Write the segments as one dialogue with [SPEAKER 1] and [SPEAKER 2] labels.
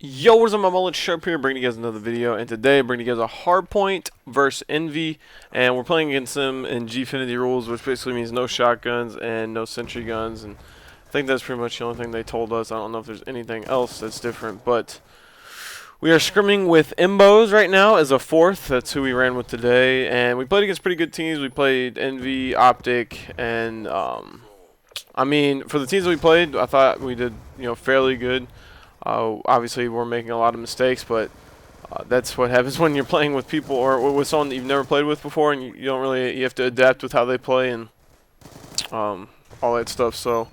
[SPEAKER 1] Yo, what's up, my mullet Sharp here, bringing you guys another video, and today I'm bringing you guys a Hardpoint versus Envy, and we're playing against them in Gfinity rules, which basically means no shotguns and no sentry guns, and I think that's pretty much the only thing they told us. I don't know if there's anything else that's different, but we are scrimming with Imbos right now as a fourth. That's who we ran with today, and we played against pretty good teams. We played Envy, Optic, and I mean, for the teams that we played, I thought we did, fairly good. Obviously, we're making a lot of mistakes, but that's what happens when you're playing with people or with someone that you've never played with before, and you don't really, you have to adapt with how they play and all that stuff. So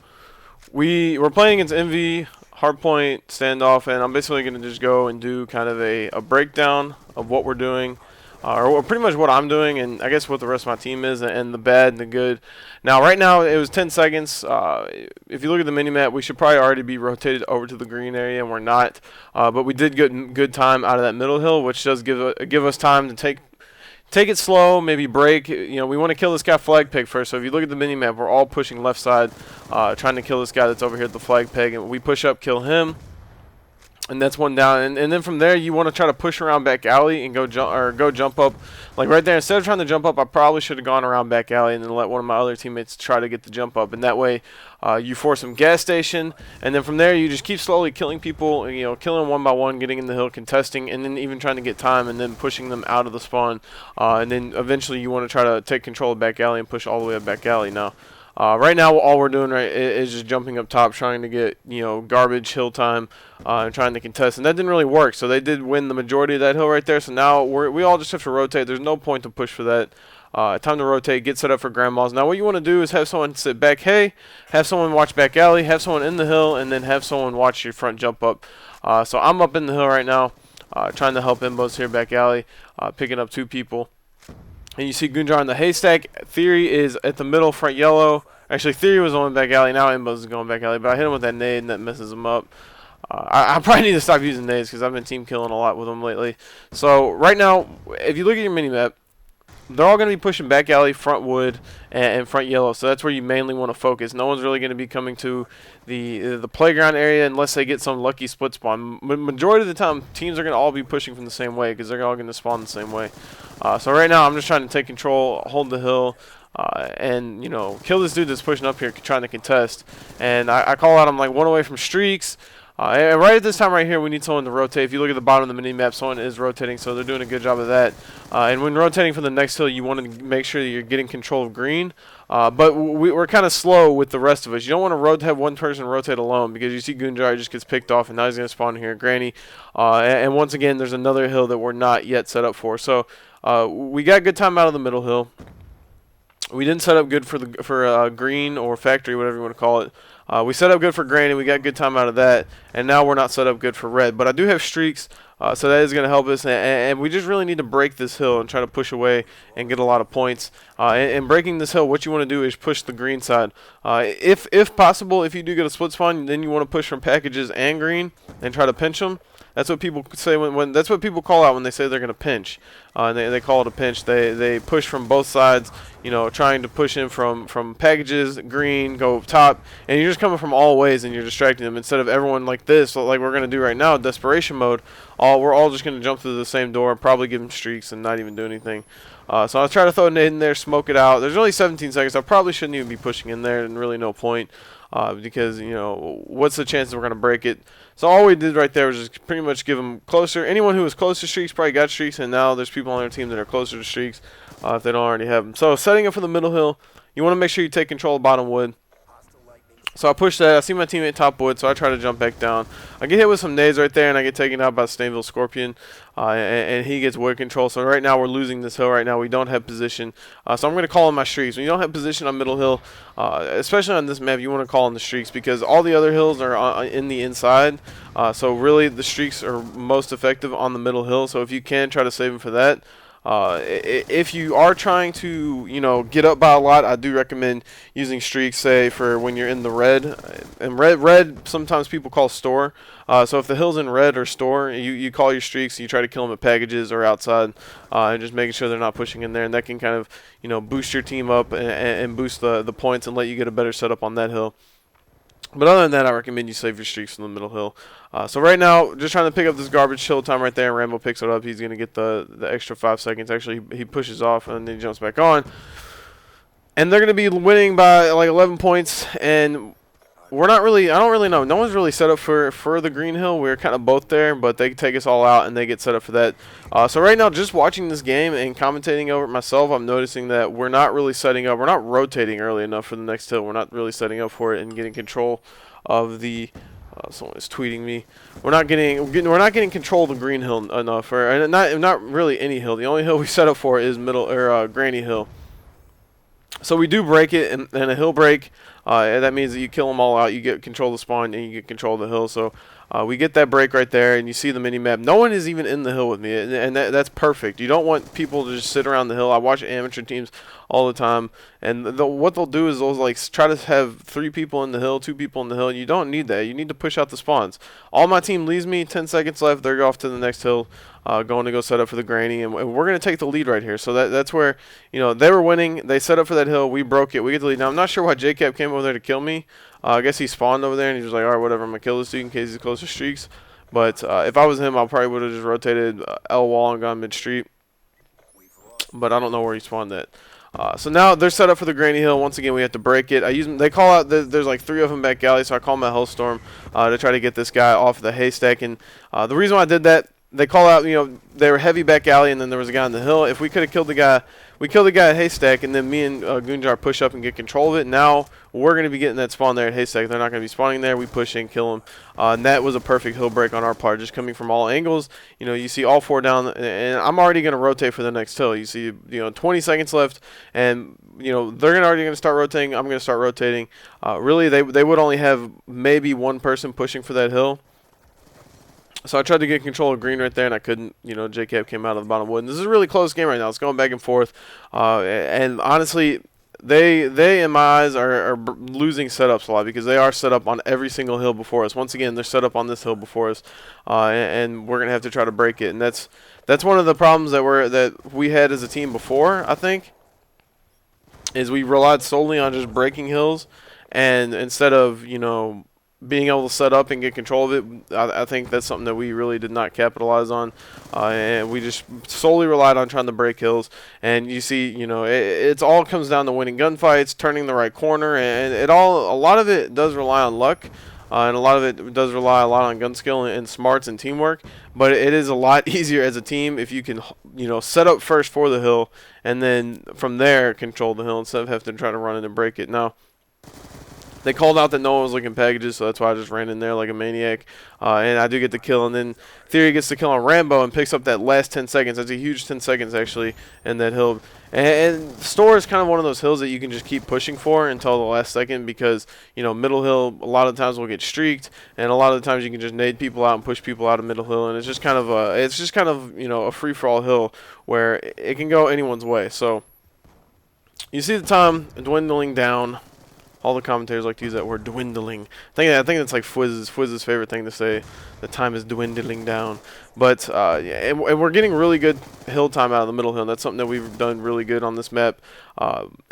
[SPEAKER 1] we're playing against Envy, Hardpoint, Standoff, and I'm basically going to just go and do kind of a breakdown of what we're doing. Or pretty much what I'm doing, and I guess what the rest of my team is, and the bad and the good. Now, right now, it was 10 seconds. If you look at the mini-map, we should probably already be rotated over to the green area, and we're not. But we did get good time out of that middle hill, which does give us time to take it slow, maybe break. We want to kill this guy flag peg first. So if you look at the mini-map, we're all pushing left side, trying to kill this guy that's over here at the flag peg, and we push up, kill him. And that's one down, and then from there you want to try to push around back alley and go jump up, like right there. Instead of trying to jump up, I probably should have gone around back alley and then let one of my other teammates try to get the jump up, and that way you force some gas station, and then from there you just keep slowly killing people, killing one by one, getting in the hill, contesting, and then even trying to get time and then pushing them out of the spawn, and then eventually you want to try to take control of back alley and push all the way up back alley. Now right now, all we're doing is just jumping up top, trying to get garbage hill time, and trying to contest, and that didn't really work. So they did win the majority of that hill right there. So now we all just have to rotate. There's no point to push for that. Time to rotate, get set up for grandmas. Now what you want to do is have someone sit back hay, have someone watch back alley, have someone in the hill, and then have someone watch your front jump up. So I'm up in the hill right now, trying to help Imbos here back alley, picking up two people. And you see Gunjar in the haystack. Theory is at the middle, front yellow. Actually, Theory was on back alley. Now Imbos is going back alley. But I hit him with that nade, and that messes him up. I probably need to stop using nades because I've been team killing a lot with them lately. So right now, if you look at your mini-map, they're all going to be pushing back alley, front wood, and front yellow. So that's where you mainly want to focus. No one's really going to be coming to the playground area unless they get some lucky split spawn. Majority of the time, teams are going to all be pushing from the same way because they're all going to spawn the same way. So right now, I'm just trying to take control, hold the hill, and kill this dude that's pushing up here trying to contest. And I call out, I'm like one away from streaks. And right at this time right here, we need someone to rotate. If you look at the bottom of the mini-map, someone is rotating, so they're doing a good job of that. And when rotating for the next hill, you want to make sure that you're getting control of green. But we're kind of slow with the rest of us. You don't want to have one person rotate alone because you see Gunjar just gets picked off, and now he's going to spawn here, Granny. And once again, there's another hill that we're not yet set up for. So we got good time out of the middle hill. We didn't set up good for green or factory, whatever you want to call it. We set up good for Granny. We got good time out of that, and now we're not set up good for red. But I do have streaks, so that is going to help us. And we just really need to break this hill and try to push away and get a lot of points. And breaking this hill, what you want to do is push the green side. If possible, if you do get a split spawn, then you want to push from packages and green and try to pinch them. That's what people say when that's what people call out when they say they're going to pinch. They call it a pinch. They push from both sides, trying to push in from packages, green, go top, and you're just coming from all ways and you're distracting them instead of everyone like this, like we're going to do right now, desperation mode. We're all just going to jump through the same door, probably give them streaks and not even do anything. So I'll try to throw a nade in there, smoke it out. There's only 17 seconds. I probably shouldn't even be pushing in there, and really no point. Because what's the chance that we're going to break it? So all we did right there was just pretty much give them closer. Anyone who was close to streaks probably got streaks, and now there's people on their team that are closer to streaks if they don't already have them. So setting up for the middle hill, you want to make sure you take control of bottom wood. So I push that. I see my teammate top wood, so I try to jump back down. I get hit with some nades right there, and I get taken out by Stainville Scorpion, and he gets wood control. So right now we're losing this hill right now. We don't have position. So I'm going to call on my streaks. When you don't have position on middle hill, especially on this map, you want to call on the streaks because all the other hills are in the inside. So really the streaks are most effective on the middle hill. So if you can, try to save them for that. If you are trying to, get up by a lot, I do recommend using streaks, say, for when you're in the red. And red sometimes people call store. So if the hill's in red or store, you call your streaks, you try to kill them at packages or outside, and just making sure they're not pushing in there. And that can kind of, boost your team up and boost the points and let you get a better setup on that hill. But other than that, I recommend you save your streaks from the middle hill. So right now, just trying to pick up this garbage hill time right there, and Rambo picks it up. He's going to get the extra 5 seconds. Actually, he pushes off, and then he jumps back on. And they're going to be winning by like 11 points, and we're not really, I don't really know. No one's really set up for the green hill. We're kind of both there, but they take us all out, and they get set up for that. So right now, just watching this game and commentating over it myself, I'm noticing that we're not really setting up. We're not rotating early enough for the next hill. We're not really setting up for it and getting control of the. Someone is tweeting me. We're not getting control of the green hill enough, or not really any hill. The only hill we set up for is middle or Granny Hill. So we do break it, and a hill break. And that means that you kill them all out. You get control of the spawn, and you get control of the hill. So we get that break right there, and you see the mini map. No one is even in the hill with me, and that's perfect. You don't want people to just sit around the hill. I watch amateur teams all the time, and what they'll do is they'll like try to have 3 people in the hill, 2 people in the hill. You don't need that. You need to push out the spawns. All my team leaves me. 10 seconds left. They're off to the next hill. Going to go set up for the granny, and we're going to take the lead right here. So that's where, they were winning. They set up for that hill. We broke it. We get the lead. Now, I'm not sure why JCap came over there to kill me. I guess he spawned over there, and he was like, all right, whatever, I'm going to kill this dude in case he's close to streaks. But if I was him, I probably would have just rotated L wall and gone mid-street. But I don't know where he spawned at. So now they're set up for the granny hill. Once again, we have to break it. They call out. There's like 3 of them back alley, so I call my Hellstorm to try to get this guy off the haystack. And the reason why I did that, they call out, they were heavy back alley, and then there was a guy on the hill. If we could have killed the guy, we killed the guy at haystack, and then me and Goonjar push up and get control of it. Now we're going to be getting that spawn there at haystack. They're not going to be spawning there. We push in, kill them. And that was a perfect hill break on our part, just coming from all angles. You see all 4 down, and I'm already going to rotate for the next hill. You see, 20 seconds left, and they're already going to start rotating. I'm going to start rotating. Really, they would only have maybe 1 person pushing for that hill. So I tried to get control of green right there, and I couldn't. JCap came out of the bottom wood. And this is a really close game right now. It's going back and forth. And honestly, they in my eyes are losing setups a lot because they are set up on every single hill before us. Once again, they're set up on this hill before us, and we're gonna have to try to break it. And that's one of the problems that we had as a team before. I think is we relied solely on just breaking hills, and instead of being able to set up and get control of it, I think that's something that we really did not capitalize on, and we just solely relied on trying to break hills. And you see, it all comes down to winning gunfights, turning the right corner, and a lot of it does rely on luck, and a lot of it does rely a lot on gun skill and smarts and teamwork. But it is a lot easier as a team if you can, set up first for the hill, and then from there control the hill instead of having to try to run in and break it. Now, they called out that no one was looking packages, so that's why I just ran in there like a maniac. And I do get the kill, and then Theory gets the kill on Rambo and picks up that last 10 seconds. That's a huge 10 seconds, actually, in that hill. And Store is kind of one of those hills that you can just keep pushing for until the last second because, middle hill a lot of the times will get streaked, and a lot of the times you can just nade people out and push people out of middle hill, and it's just kind of a free-for-all hill where it can go anyone's way. So you see the time dwindling down. All the commentators like to use that word, dwindling. I think that's like Fwizz's favorite thing to say. The time is dwindling down. But and we're getting really good hill time out of the middle hill. That's something that we've done really good on this map.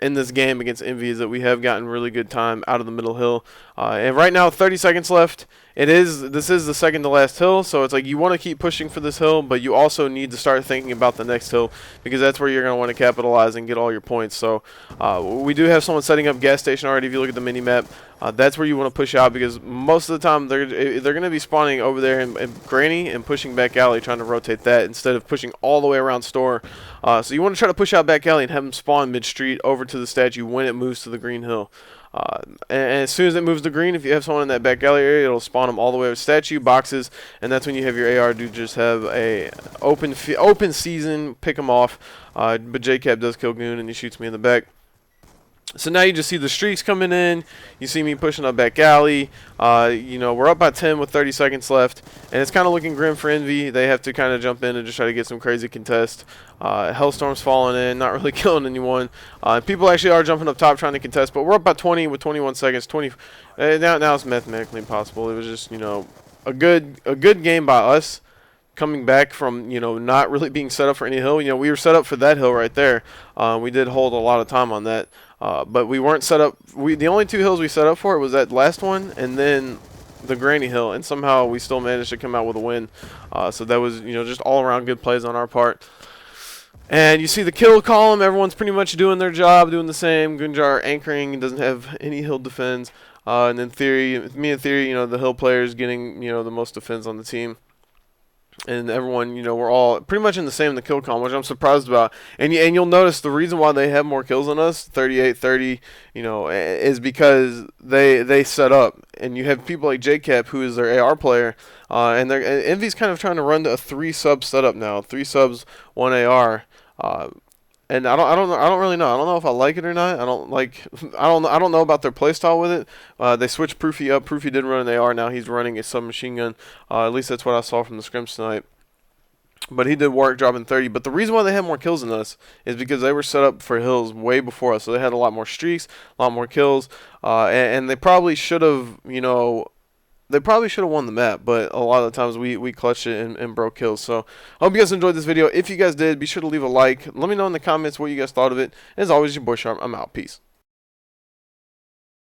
[SPEAKER 1] In this game against Envy is that we have gotten really good time out of the middle hill. And right now, 30 seconds left. This is the second to last hill, so it's like you want to keep pushing for this hill, but you also need to start thinking about the next hill because that's where you're going to want to capitalize and get all your points. So we do have someone setting up gas station already. If you look at the mini map, that's where you want to push out because most of the time they're going to be spawning over there in Granny and pushing back alley, trying to rotate that instead of pushing all the way around store. So you want to try to push out back alley and have them spawn mid-street over to the statue when it moves to the green hill. And as soon as it moves to green, if you have someone in that back alley area, it'll spawn them all the way with statue boxes, and that's when you have your AR dude just have a open season, pick them off. But JCap does kill Goon, and he shoots me in the back. So now you just see the streaks coming in. You see me pushing up back alley. We're up by 10 with 30 seconds left, and it's kind of looking grim for Envy. They have to kind of jump in and just try to get some crazy contest. Hellstorm's falling in, not really killing anyone. People actually are jumping up top trying to contest, but we're up by 20 with 21 seconds. Now it's mathematically impossible. It was just a good game by us. Coming back from, not really being set up for any hill. We were set up for that hill right there. We did hold a lot of time on that. But we weren't set up. The only 2 hills we set up for it was that last one, and then the Granny Hill, and somehow we still managed to come out with a win. So that was, just all around good plays on our part. And you see the kill column, everyone's pretty much doing their job, doing the same. Gunjar anchoring, doesn't have any hill defense. And then me and Theory, the hill players getting, the most defense on the team. And everyone, we're all pretty much in the same in the kill column, which I'm surprised about. And you'll notice the reason why they have more kills than us, 38-30, is because they set up. And you have people like JCap, who is their AR player, and Envy's kind of trying to run to a 3-sub setup now, 3 subs, 1 AR. And I don't really know. I don't know if I like it or not. I don't know about their playstyle with it. They switched Proofy up. Proofy did run an AR. Now he's running a submachine gun. At least that's what I saw from the scrims tonight. But he did work dropping 30. But the reason why they had more kills than us is because they were set up for hills way before us. So they had a lot more streaks, a lot more kills, and they probably should have, they probably should have won the map, but a lot of the times we clutched it and broke kills. So I hope you guys enjoyed this video. If you guys did, be sure to leave a like. Let me know in the comments what you guys thought of it. As always, your boy Sharp. I'm out. Peace.